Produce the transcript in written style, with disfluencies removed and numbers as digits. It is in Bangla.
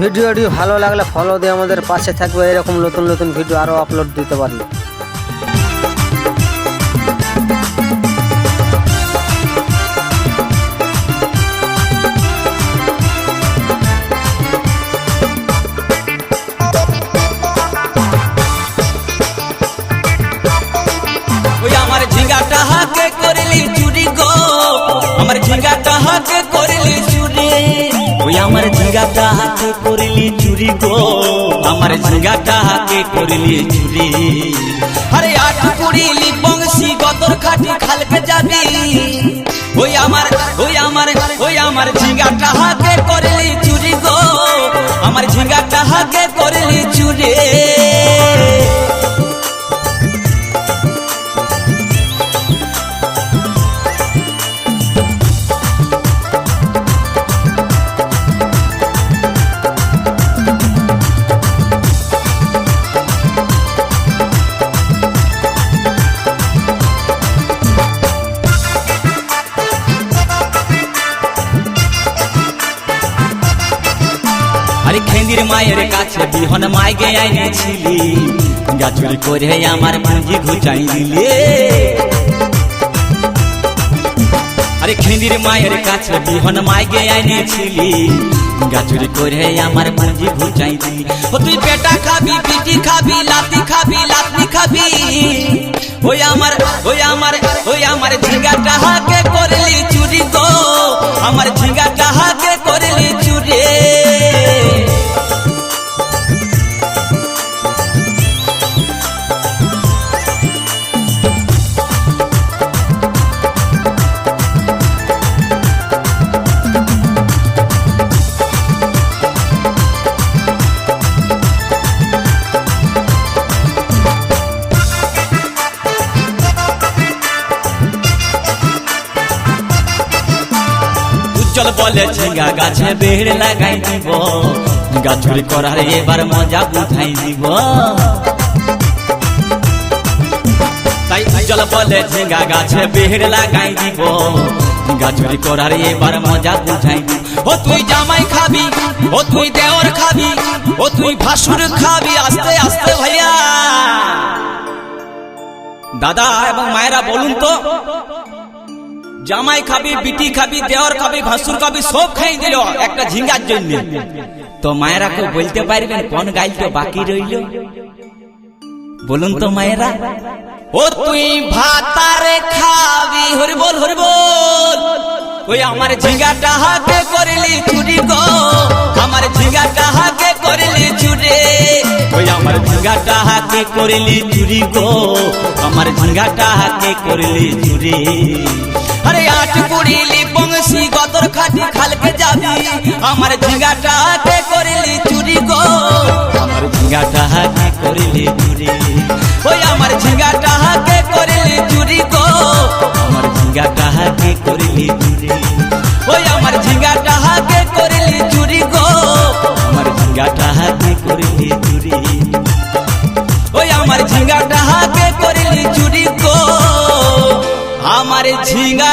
ভিডিওটি ভালো লাগলে ফলো দিয়ে আমাদের পাশে থাকবে, এরকম নতুন নতুন ভিডিও আরও আপলোড দিতে পারি। আমার ঝিঙ্গাটা হাকে করলি চুরি গো, আমার ঝিঙ্গাটা হাকে করলি চুরি। ওই আমার ঝিঙ্গাটা হাকে করলি চুরি গো, আমার ঝিঙ্গাটা হাকে করলি চুরি। আরে আট কুড়িলি বংশী গদর খাটি খালকে যাবি। ওই আমার ঝিঙ্গাটা হাকে করলি চুরি গো, আমার ঝিঙ্গাটা হাকে করলি চুরি। আরে খেন্দির মায়ের কাছে বিহন মাইগে আইনেছিলি, গাছুরি করে আমার পুঁজি ঘুচাই দিলে। আরে খেন্দির মায়ের কাছে বিহন মাইগে আইনেছিলি, গাছুরি করে আমার পুঁজি ঘুচাই দিলি। ও তুই পেটা খাবি, পিটি খাবি, লাতি খাবি, লাতি খাবি। ওই আমার ঝিঙ্গাটা হাকে করলি চুরি গো, আমার ঝিঙ্গাটা হাকে করলি চুরি। চল বলে ঝিঙ্গা গাছে বেড় লাগাই দিব, গাছুরি করার এবার মজা বুঝাই দিব। তাই চল বলে ঝিঙ্গা গাছে বেড় লাগাই দিব, গাছুরি করার এবার মজা বুঝাই দিব। ও তুই জামাই খাবি, ও তুই দেওর খাবি, ও তুই ভাসুর খাবি। আস্তে আস্তে ভাইয়া দাদা এবং মায়েরা বলুন তো, জামাই খাবি, বিটি খাবি, দেওর খাবি, ভাসুর খাবি, সব খাই দিল একটা ঝিঙ্গার জন্য। তো মায়েরা কেউ বলতে পারবেন কোন গাইলটা বাকি রইল? বলুন তো মায়েরা। ও তুই ভাতারে খাবি, হরি বল হরি বল। ওই আমার ঝিঙ্গাটা হাকে করলি চুরি গো, আমার ঝিঙ্গাটা হাকে করলি চুরি। ওই আমার ঝিঙ্গাটা হাকে করলি চুরি গো, আমার ঝিঙ্গাটা হাকে করলি চুরি। আরে আট কুড়িলি বংশী গদর খাটি খালকে যাবি, আমার ঝিঙ্গাটা হাকে করলি চুরি গো, আমার ঝিঙ্গাটা হাকে করলি চুরি। ওই আমার ঝিঙ্গাটা হাকে করলি চুরি গো, আমার ঝিঙ্গাটা হাকে করলি চুরি। ওই আমার ঝিঙ্গাটা হাকে করলি চুরি গো, আমার ঝিঙ্গাটা হাকে করলি চুরি। ওই আমার ঝিঙ্গাটা হাকে করলি চুরি গো, আমার ঝিঙ্গা